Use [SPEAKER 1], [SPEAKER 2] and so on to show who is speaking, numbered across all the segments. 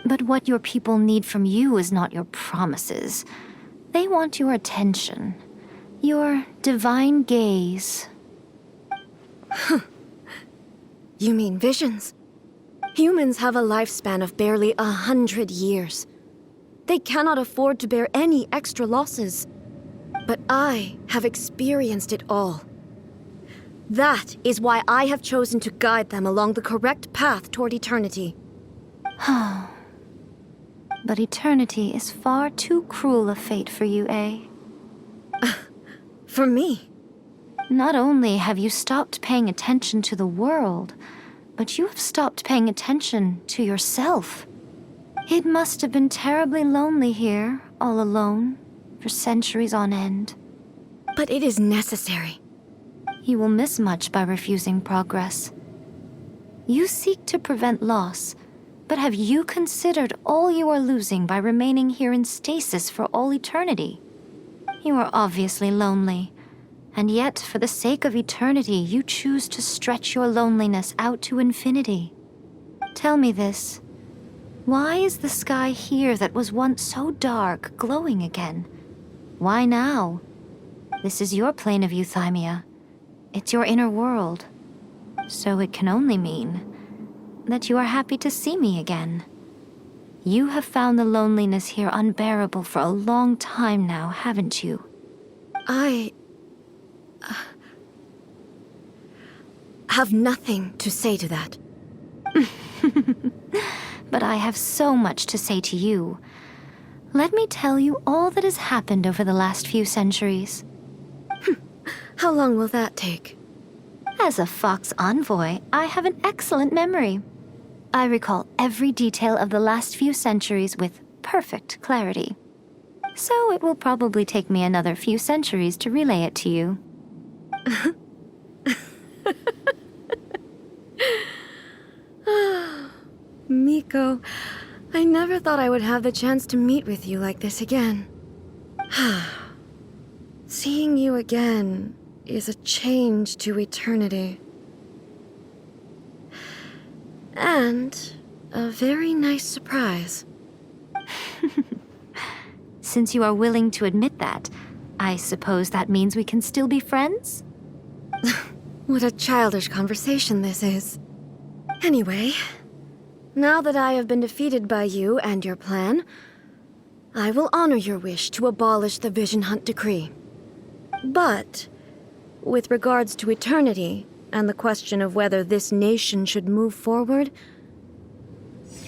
[SPEAKER 1] But what your people need from you is not your promises. They want your attention. Your divine gaze.
[SPEAKER 2] You mean visions? Humans have a lifespan of barely 100 years. They cannot afford to bear any extra losses. But I have experienced it all. That is why I have chosen to guide them along the correct path toward eternity.
[SPEAKER 1] But eternity is far too cruel a fate for you, eh?
[SPEAKER 2] For me?
[SPEAKER 1] Not only have you stopped paying attention to the world, but you have stopped paying attention to yourself. It must have been terribly lonely here, all alone, for centuries on end.
[SPEAKER 2] But it is necessary.
[SPEAKER 1] You will miss much by refusing progress. You seek to prevent loss, but have you considered all you are losing by remaining here in stasis for all eternity? You are obviously lonely. And yet, for the sake of eternity, you choose to stretch your loneliness out to infinity. Tell me this. Why is the sky here that was once so dark glowing again? Why now? This is your plane of euthymia. It's your inner world. So it can only mean that you are happy to see me again. You have found the loneliness here unbearable for a long time now, haven't you?
[SPEAKER 2] I have nothing to say to that.
[SPEAKER 1] But I have so much to say to you. Let me tell you all that has happened over the last few centuries.
[SPEAKER 2] How long will that take?
[SPEAKER 1] As a Fox envoy, I have an excellent memory. I recall every detail of the last few centuries with perfect clarity. So it will probably take me another few centuries to relay it to you.
[SPEAKER 2] Miko, I never thought I would have the chance to meet with you like this again. Seeing you again is a change to eternity. And a very nice surprise.
[SPEAKER 1] Since you are willing to admit that, I suppose that means we can still be friends?
[SPEAKER 2] What a childish conversation this is. Anyway, now that I have been defeated by you and your plan, I will honor your wish to abolish the Vision Hunt Decree. But, with regards to eternity and the question of whether this nation should move forward,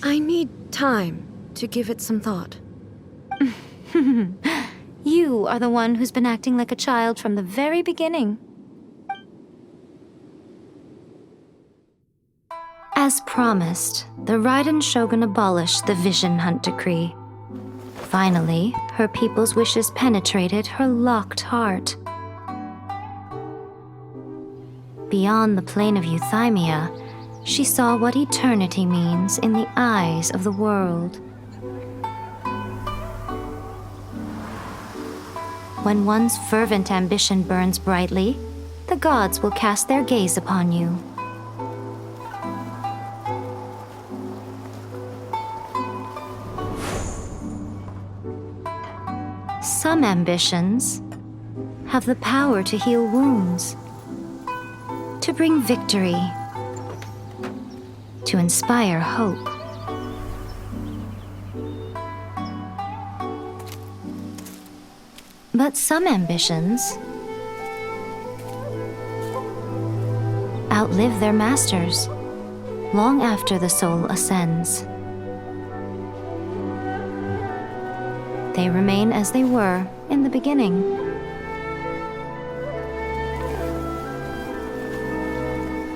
[SPEAKER 2] I need time to give it some thought.
[SPEAKER 1] You are the one who's been acting like a child from the very beginning. As promised, the Raiden Shogun abolished the Vision Hunt Decree. Finally, her people's wishes penetrated her locked heart. Beyond the plane of euthymia, she saw what eternity means in the eyes of the world. When one's fervent ambition burns brightly, the gods will cast their gaze upon you. Some ambitions have the power to heal wounds, to bring victory, to inspire hope. But some ambitions outlive their masters long after the soul ascends. They remain as they were in the beginning.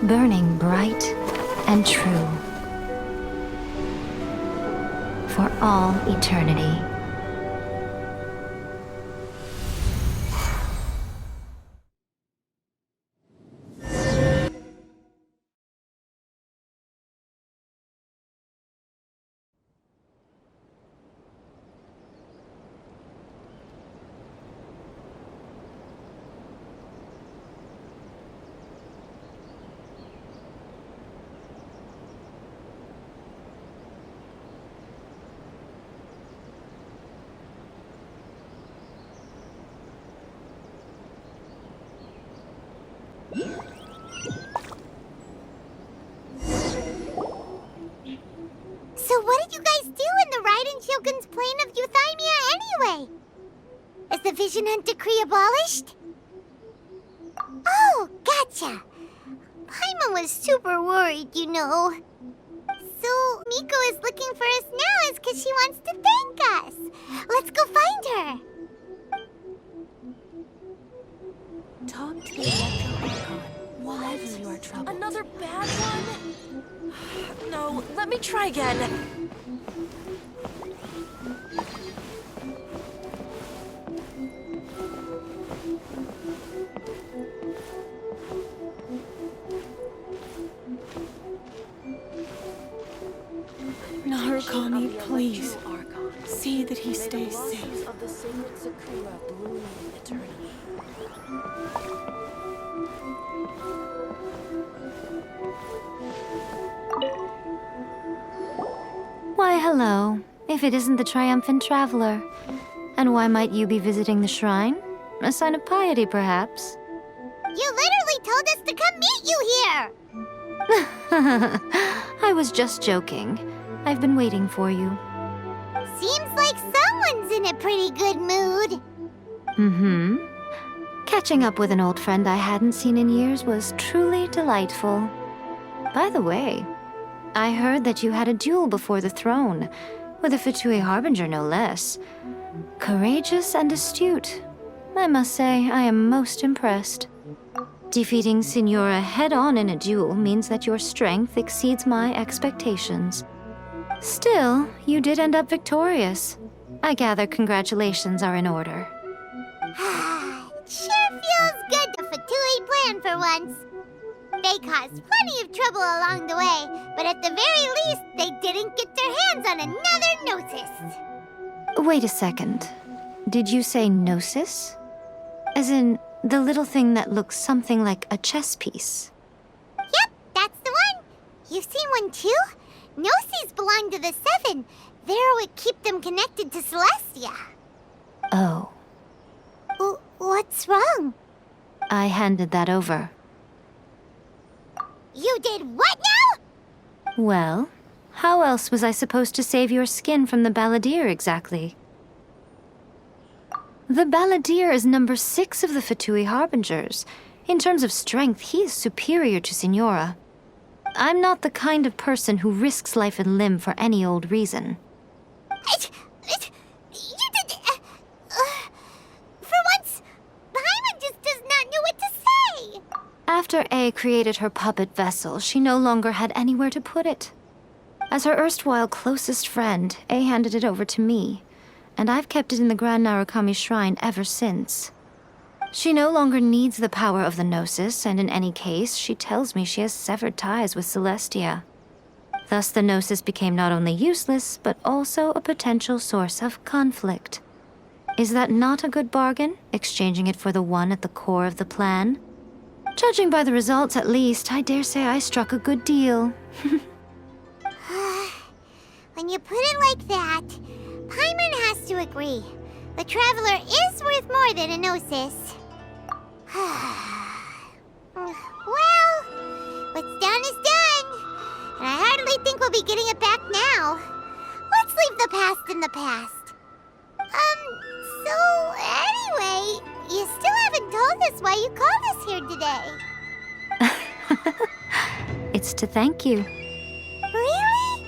[SPEAKER 1] Burning bright and true for all eternity.
[SPEAKER 3] Division Hunt decree abolished? Oh, gotcha. Paimon was super worried, you know. So, Miko is looking for us now is because she wants to thank us. Let's go find her.
[SPEAKER 4] Talk to the Electro Archon. Whenever you are troubled. Another bad one? No, let me try again.
[SPEAKER 5] Narukami, please. See that he stays safe.
[SPEAKER 4] Of the sacred Sakura blooming eternally.
[SPEAKER 1] Why, hello. If it isn't the triumphant traveler. And why might you be visiting the shrine? A sign of piety, perhaps?
[SPEAKER 3] You literally told us to come meet you here.
[SPEAKER 1] I was just joking. I've been waiting for you.
[SPEAKER 3] Seems like someone's in a pretty good mood.
[SPEAKER 1] Mm-hmm. Catching up with an old friend I hadn't seen in years was truly delightful. By the way, I heard that you had a duel before the throne, with a Fatui Harbinger no less. Courageous and astute. I must say, I am most impressed. Defeating Signora head-on in a duel means that your strength exceeds my expectations. Still, you did end up victorious. I gather congratulations are in order.
[SPEAKER 3] Sure feels good to Fatui plan for once. They caused plenty of trouble along the way, but at the very least, they didn't get their hands on another Gnosis.
[SPEAKER 1] Wait a second. Did you say Gnosis? As in, the little thing that looks something like a chess piece?
[SPEAKER 3] Yep, that's the one. You've seen one too? Gnosis belong to the Seven. They're what keep them connected to Celestia.
[SPEAKER 1] Oh.
[SPEAKER 3] What's wrong?
[SPEAKER 1] I handed that over.
[SPEAKER 3] You did what now?
[SPEAKER 1] Well, how else was I supposed to save your skin from the Balladeer exactly? The Balladeer is number 6 of the Fatui Harbingers. In terms of strength, he is superior to Signora. I'm not the kind of person who risks life and limb for any old reason.
[SPEAKER 3] You did... for once, Paimon just does not know what to say.
[SPEAKER 1] After A created her puppet vessel, she no longer had anywhere to put it. As her erstwhile closest friend, A handed it over to me, and I've kept it in the Grand Narukami Shrine ever since. She no longer needs the power of the Gnosis, and in any case, she tells me she has severed ties with Celestia. Thus the Gnosis became not only useless, but also a potential source of conflict. Is that not a good bargain, exchanging it for the one at the core of the plan? Judging by the results, at least, I dare say I struck a good deal.
[SPEAKER 3] When you put it like that, Paimon has to agree. The Traveler is worth more than a Gnosis. Well, what's done is done. And I hardly think we'll be getting it back now. Let's leave the past in the past. So anyway, you still haven't told us why you called us here today.
[SPEAKER 1] It's to thank you.
[SPEAKER 3] Really?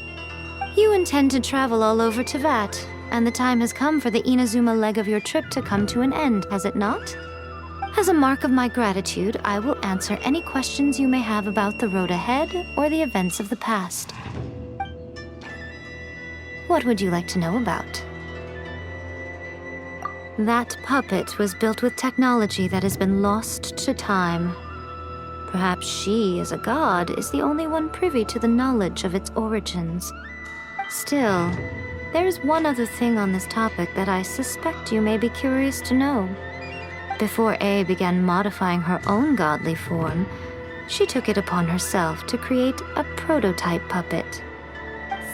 [SPEAKER 1] You intend to travel all over Tevat, and the time has come for the Inazuma leg of your trip to come to an end, has it not? As a mark of my gratitude, I will answer any questions you may have about the road ahead or the events of the past. What would you like to know about? That puppet was built with technology that has been lost to time. Perhaps she, as a god, is the only one privy to the knowledge of its origins. Still, there is one other thing on this topic that I suspect you may be curious to know. Before A began modifying her own godly form, she took it upon herself to create a prototype puppet.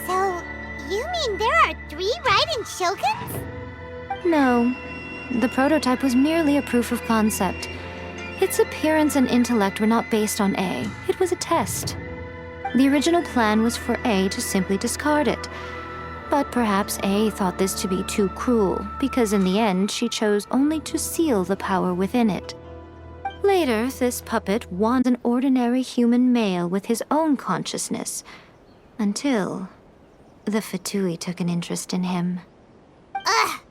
[SPEAKER 3] So, you mean there are 3 Raiden Shoguns?
[SPEAKER 1] No, the prototype was merely a proof of concept. Its appearance and intellect were not based on A. It was a test. The original plan was for A to simply discard it. But perhaps A thought this to be too cruel, because in the end she chose only to seal the power within it. Later, this puppet was an ordinary human male with his own consciousness, until the Fatui took an interest in him.
[SPEAKER 3] Ugh!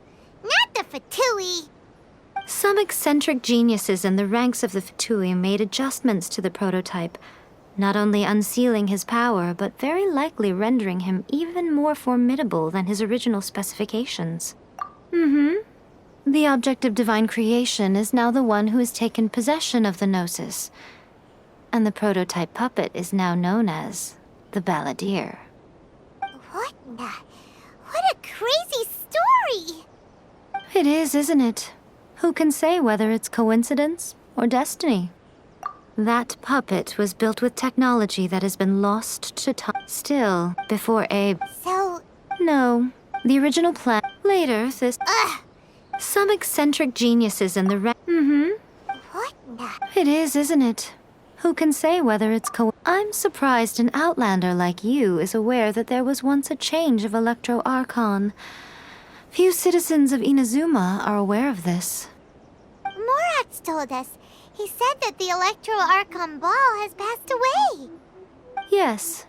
[SPEAKER 3] Not the Fatui!
[SPEAKER 1] Some eccentric geniuses in the ranks of the Fatui made adjustments to the prototype, not only unsealing his power, but very likely rendering him even more formidable than his original specifications. The object of divine creation is now the one who has taken possession of the Gnosis, and the prototype puppet is now known as the Balladeer.
[SPEAKER 3] What a crazy story!
[SPEAKER 1] It is, isn't it? Who can say whether it's coincidence or destiny? That puppet was built with technology that has been lost to time. Still, before Abe...
[SPEAKER 3] So...
[SPEAKER 1] No, the original plan... Later, this...
[SPEAKER 3] Ugh!
[SPEAKER 1] Some eccentric geniuses in the
[SPEAKER 3] What
[SPEAKER 1] It is, isn't it? Who can say whether it's I'm surprised an outlander like you is aware that there was once a change of Electro Archon. Few citizens of Inazuma are aware of this.
[SPEAKER 3] Morat's told us. He said that the Electro Archon Ball has passed away.
[SPEAKER 1] Yes.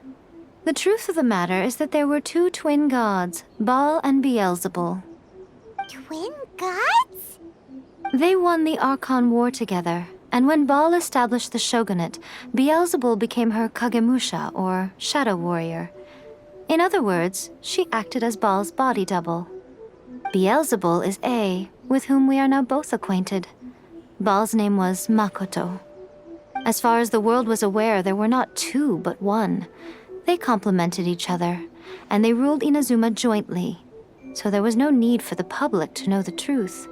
[SPEAKER 1] The truth of the matter is that there were two twin gods, Baal and Beelzebul.
[SPEAKER 3] Twin gods?
[SPEAKER 1] They won the Archon War together, and when Baal established the shogunate, Beelzebul became her Kagemusha, or shadow warrior. In other words, she acted as Baal's body double. Beelzebul is A, with whom we are now both acquainted. Baal's name was Makoto. As far as the world was aware, there were not two, but one. They complemented each other, and they ruled Inazuma jointly, so there was no need for the public to know the truth.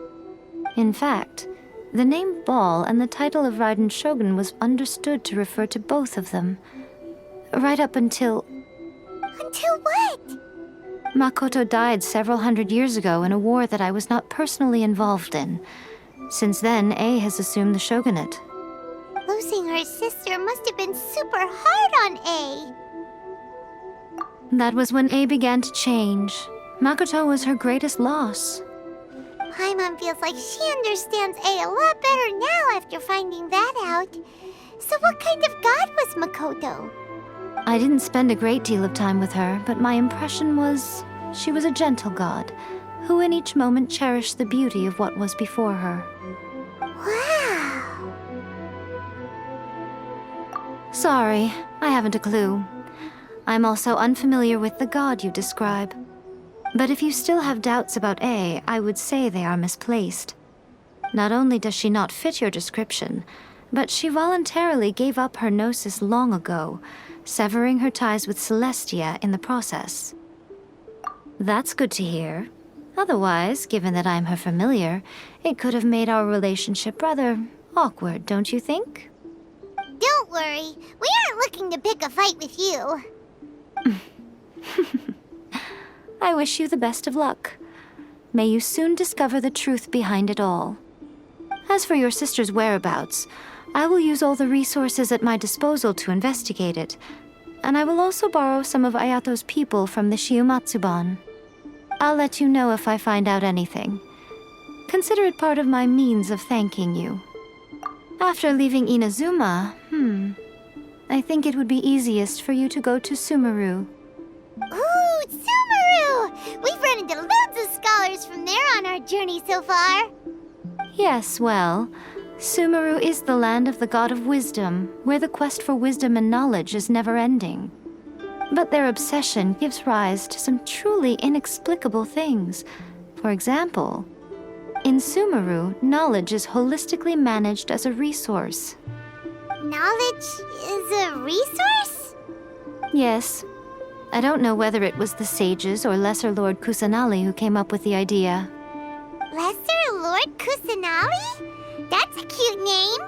[SPEAKER 1] In fact, the name Baal and the title of Raiden Shogun was understood to refer to both of them. Right up until...
[SPEAKER 3] Until what?
[SPEAKER 1] Makoto died several hundred years ago in a war that I was not personally involved in. Since then, A has assumed the shogunate.
[SPEAKER 3] Losing her sister must have been super hard on A.
[SPEAKER 1] That was when A began to change. Makoto was her greatest loss.
[SPEAKER 3] Paimon feels like she understands A a lot better now after finding that out. So what kind of god was Makoto?
[SPEAKER 1] I didn't spend a great deal of time with her, but my impression was she was a gentle god, who in each moment cherished the beauty of what was before her.
[SPEAKER 3] Wow!
[SPEAKER 1] Sorry, I haven't a clue. I'm also unfamiliar with the god you describe. But if you still have doubts about A, I would say they are misplaced. Not only does she not fit your description, but she voluntarily gave up her gnosis long ago, severing her ties with Celestia in the process. That's good to hear. Otherwise, given that I'm her familiar, it could have made our relationship rather awkward, don't you think?
[SPEAKER 3] Don't worry, we aren't looking to pick a fight with you.
[SPEAKER 1] I wish you the best of luck. May you soon discover the truth behind it all. As for your sister's whereabouts, I will use all the resources at my disposal to investigate it, and I will also borrow some of Ayato's people from the Shiumatsuban. I'll let you know if I find out anything. Consider it part of my means of thanking you. After leaving Inazuma, I think it would be easiest for you to go to Sumeru.
[SPEAKER 3] Ooh, Sumeru! We've run into loads of scholars from there on our journey so far.
[SPEAKER 1] Yes, well, Sumeru is the land of the god of wisdom, where the quest for wisdom and knowledge is never-ending. But their obsession gives rise to some truly inexplicable things. For example, in Sumeru, knowledge is holistically managed as a resource.
[SPEAKER 3] Knowledge is a resource?
[SPEAKER 1] Yes. I don't know whether it was the sages or Lesser Lord Kusanali who came up with the idea.
[SPEAKER 3] Lesser Lord Kusanali? That's a cute name.